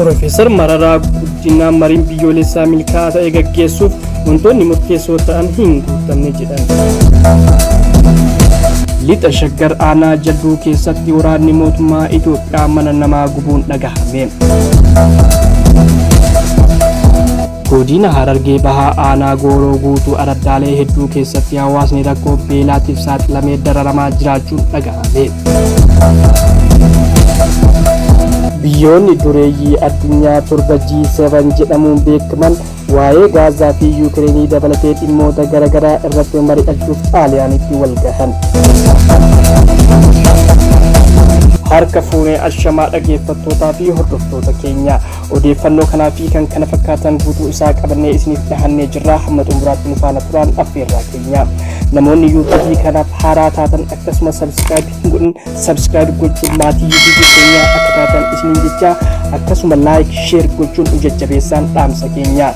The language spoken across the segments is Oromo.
Profeesar Mararaa Guddinaa mariin biyyoolessaa milkaa'aa ta'e gaggeessuuf wantoonni murteessoo ta'an hin guutamne jedhan. Lixa Shaggar Aanaa Jalduu keessatti waraanni mootummaa Itoophiyaa mana namaa gubuun dhagahame. Godina Harargee Bahaa Aanaa Gooroo guutuu araddaalee hedduu keessatti hawaasni rakkoo beelaatiif saaxilamee dararamaa jiraachuun dhagahame. Biyyoonni dureeyyii addunyaa torba G7 jedhamuun beekaman waa'ee Gaazaa fi Yuukireenii dabalatee dhimmoota garaagaraa irratti mari'achuuf Xaaliyaanitti wal gahan. Harka fuunee ashamaa dhaggeeffattootaa fi hordoftoota keenya odeeffannoo kanaa fi kan kana fakkaatan guutuu isaa qabannee isiniif dhahannee jirra. Hamma xumuraatti nu faana turaan affeerraa keenya. Namoonni yuutuubii kanaaf haaraa taatan akkasuma sabskiraayib gochuun maatii yuutuubii keenya akka taatan isiniin jecha akkasuma laayik sheer gochuun jajjabeessaan dhaamsa keenya.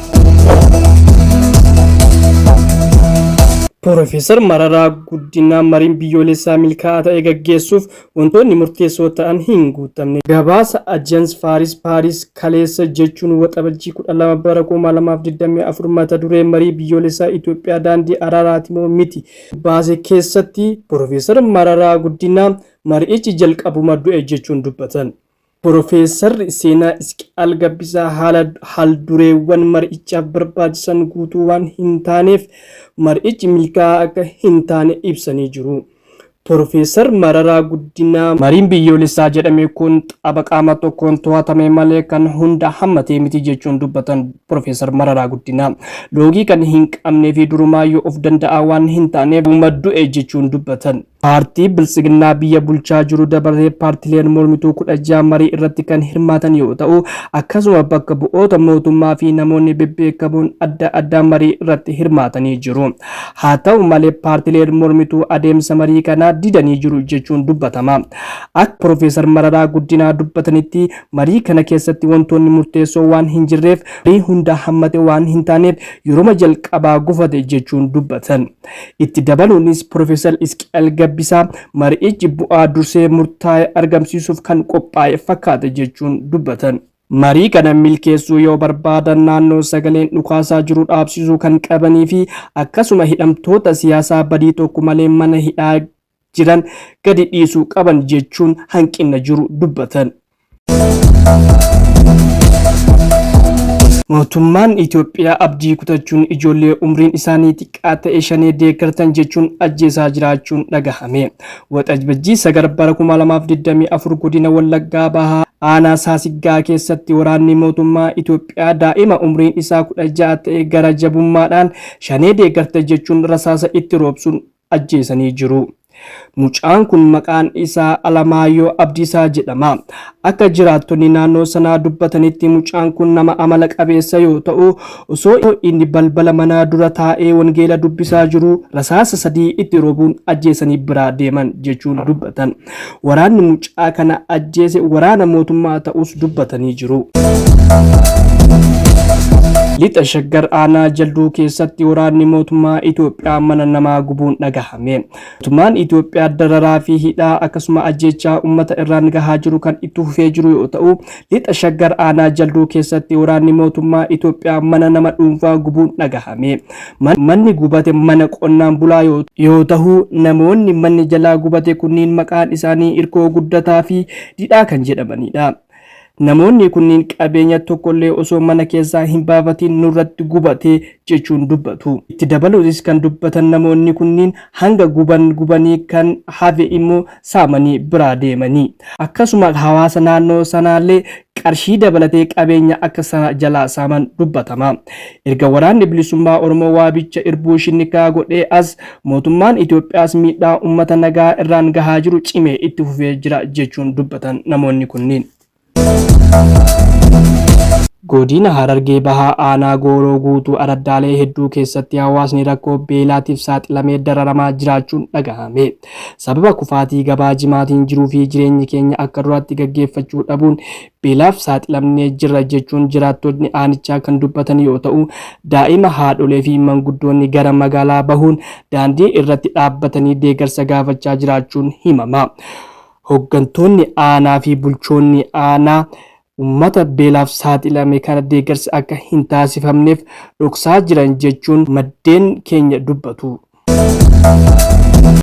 Profeesar Mararaa Guddinaa mariin biyyoolessaa milkaa'aa ta'e gaggeessuuf wantoonni murteessoo ta'an hin guutamne. Gabaasa Ajaans Paaris kaleessa jechuun waxabajjii 12 bara 2024 mata duree marii biyyoolessaa Itoophiyaa daandii araaraati moo miti baase keessatti Profeesar Mararaa Guddinaa mari'ichi jalqabuma du'e jechuun dubbatan. Profeesarri seenaa Isqaal Gabbisaa haal dureewwan mari'ichaaf barbaachisan guutuu waan hin taaneef mari'ichi milkaa'aa akka hin taane ibsanii jiru. Profeesar Mararaa Guddinaa mariin biyyoolessaa jedhame kun tapha qaama tokkoon to'atame malee kan hunda hammatee miti jechuun dubbatan Profeesar Mararaa Guddinaa loogii kan hin qabnee fi durumaayyuu of danda'a waan hin taaneef du'e jechuun dubbatan. Paartii Bilisiginnaa biyya bulchaa jiru dabalatee paartileen mormituu 16 marii irratti kan hirmaatan yoo ta'u akkasuma bakka bu'oota mootummaa fi namoonni bebbeekamoon adda addaa marii irratti hirmaatanii jiru. Haa ta'u malee paartileen mormituu adeemsa marii kanaa didanii jiru jechuun dubbatama. Akka Profeesar Mararaa Guddinaa dubbatanitti marii kana keessatti wantoonni murteessoo waan hin jirreef marii hunda hammate waan hin taaneef yeroo jalqabaa gufate jechuun dubbatan. Itti dabaluunis Profeesar Isqaal Gabbisaa mari'ichi bu'aa dursee murtaa'e argamsiisuuf kan qophaa'e fakkaata jechuun dubbatan. Marii kana milkeessuu yoo barbaadan naannoo sagaleen dhukaasaa jiru dhaabsisuu kan qabanii fi akkasuma hidhamtoota siyaasaa badii tokko malee mana hidhaa jiran gadi dhiisuu qaban jechuun hanqina jiru dubbatan. Mootummaan Itoophiyaa abdii kutachuun ijoollee umriin isaanii xiqqaa ta'e shanee deeggartan jechuun ajjeesaa jiraachuun dhagahame. Waxabajjii 9 bara 2024 godina Wallaggaa Bahaa Aanaa Saasiggaa keessatti waraanni mootummaa Itoophiyaa daa'ima umriin isaa 16 ta'e gara jabummaadhaan shanee deeggartan jechuun rasaasa itti roobsuun ajjeesanii jiru. Mucaan kun maqaan isaa Alamaayyoo Abdiisaa jedhama. Akka jiraattonni naannoo sanaa dubbatanitti mucaan kun nama amala qabeessa yoo ta'u osoo inni balbala manaa dura taa'ee wangeela dubbisaa jiru rasaasa 3 itti roobuun ajjeesanii biraa deeman jechuun dubbatan. Waraanni mucaa kana ajjeese waraana mootummaa ta'us dubbatanii jiru. Lixa Shaggar Aanaa Jalduu keessatti waraanni mootummaa Itoophiyaa mana namaa gubuun dhagahame. Mootummaan Itoophiyaa dararaa fi hidhaa akkasuma ajjechaa uummata irraan gahaa jiru kan itti fufee jiru yoo ta'u Lixa Shaggar Aanaa Jalduu keessatti waraanni mootummaa Itoophiyaa mana nama dhuunfaa gubuun dhagahame. Manni gubate mana qonnaan bulaa yoo ta'u namoonni manni jalaa gubate kunniin maqaan isaanii Irkoo Guddataa fi Didhaa kan jedhamanidha. Namoonni kunniin qabeenya tokkollee osoo mana keessaa hin baafatiin nurratti gubate jechuun dubbatu. Itti dabaluunis kan dubbatan namoonni kunniin hanga gubanii kan hafe immoo saamanii biraa deemanii. Akkasuma hawaasa naannoo sanaallee qarshii dabalatee qabeenya akka sana jalaa saaman dubbatama. Erga waraanni bilisummaa Oromoo waabicha irbuu shinnikaa godhee as mootummaan Itoophiyaas miidhaa uummata nagaa irraan gahaa jiru cimee itti fufee jira jechuun dubbatan namoonni kunniin. Godina Harargee Bahaa Aanaa Gooroo guutuu araddaalee hedduu keessatti hawaasni rakkoo beelaatiif saaxilamee dararamaa jiraachuun dhagahame. Sababa kufaatii gabaa jimaatiin jiruu fi jireenyi keenya akka duraatti gaggeeffachuu dhabuun beelaaf saaxilamnee jirra jechuun jiraattonni aanichaa kan dubbatan yoo ta'u daa'ima haadholee fi manguddoonni gara magaalaa bahuun daandii irratti dhaabbatanii deeggarsa gaafachaa jiraachuun himama. Hooggantoonni aanaa fi bulchoonni aanaa uummata beelaaf saaxilame kana deeggarsi akka hin taasifamneef dhoksaa jiran jechuun maddeen keenya dubbatu.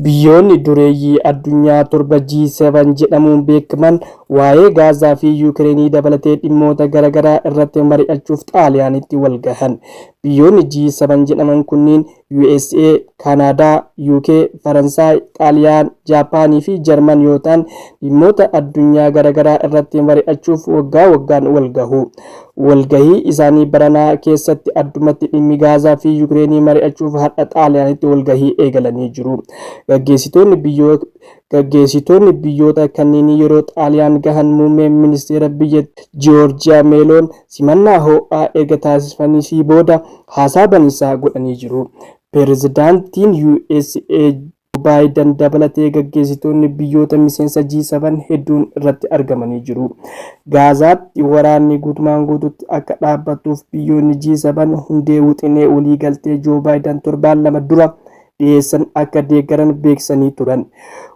Biyyoonni dureeyyii addunyaa torba G7 jedhamuun beekaman waa'ee Gaazaa fi Yuukireenii dabalatee dhimmoota garaagaraa irratti mari'achuuf Xaaliyaanitti wal gahan. Biyyoonni G7 jedhaman kunniin USA, Kanaadaa, UK, Faransaay, Xaaliyaan, Jaapaanii fi Jarman yoo ta'an dhimmoota addunyaa garaagaraa irratti mari'achuuf waggaa waggaan wal gahu. Walgahii isaanii baranaa keessatti addumatti dhimmi Gaazaa fi Yuukireenii mari'achuuf har'a Xaaliyaanitti walgahii eegalanii jiru. Gaggeessitoonni biyyoota kanneen yeroo Xaaliyaan gahan muummeen ministeera biyya Joorjiyaa Meeloon simannaa ho'aa erga taasisanii booda haasaa baniisaa godhanii jiru. Pireezidaantiin USA Baayiden dabalatee gaggeessitoonni biyyoota miseensa G7 hedduun irratti argamanii jiru. Gaazaatti waraanni guutumaan guutuutti akka dhaabbatuuf biyyoonni G7 hundee wixinee walii galtee Joo Baayiden torbaan lama dura dhiyeessan akka deeggaran beeksisanii turan.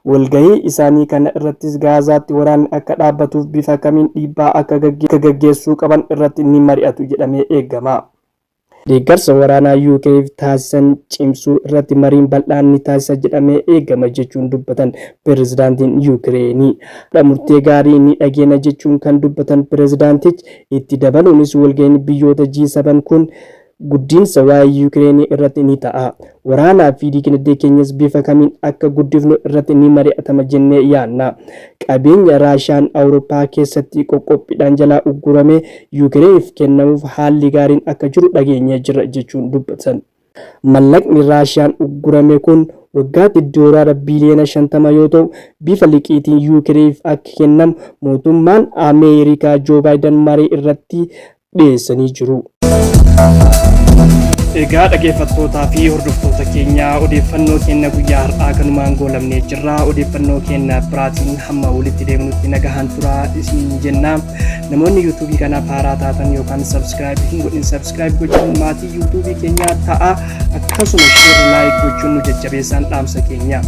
Walgahii isaanii kana irrattis Gaazaatti waraanni akka dhaabbatuuf bifa kamiin dhiibbaa akka gaggeessuu qaban irratti ni mari'atu jedhamee eegama. Deeggarsa waraanaa UK'f taasisan cimsuu irratti mariin bal'aan ni taasisa jedhamee eegama jechuun dubbatan pireezidaantiin Yuukireenii. Murtee gaarii ni dhageenya jechuun kan dubbatan pireezidaantichi itti dabaluunis walgahiin biyyoota G7 kun guddinsa waa'ee Yuukireenii irratti ni ta'a. Waraanaa fi diinagdee keenyas bifa kamiin akka guddifnu irratti ni mari'atama jennee yaadna. Qabeenya Raashiyaan Awurooppaa keessatti qoqqobbiidhaan jalaa uggurame Yuukireeniif kennamuuf haalli gaariin akka jiru dhageenyee jira jechuun dubbatan. Mallaqni Raashiyaan uggurame kun waggaatti doolaara biliyoona 50 yoo ta'u bifa liqiitiin Yuukireeniif akka kennamu mootummaan Ameerikaa Joo Baayiden marii irratti dhiyeessanii jiru. Egaa dhaggeeffattootaa fi hordoftoota keenya odeeffannoo keenya guyyaa har'aa kanumaan goolabnee jirra. Odeeffannoo keenya biraatiin hamma walitti deemnutti nagahaan turaa isin jenna. Namoonni yuutuubii kanaaf haaraa taatan yookaan sabskiraayib hin godhin sabskiraayib gochuun maatii yuutuubii keenyaa ta'a. Akkasumas sheer laayik gochuun nu jajjabeessaan dhaamsa keenya.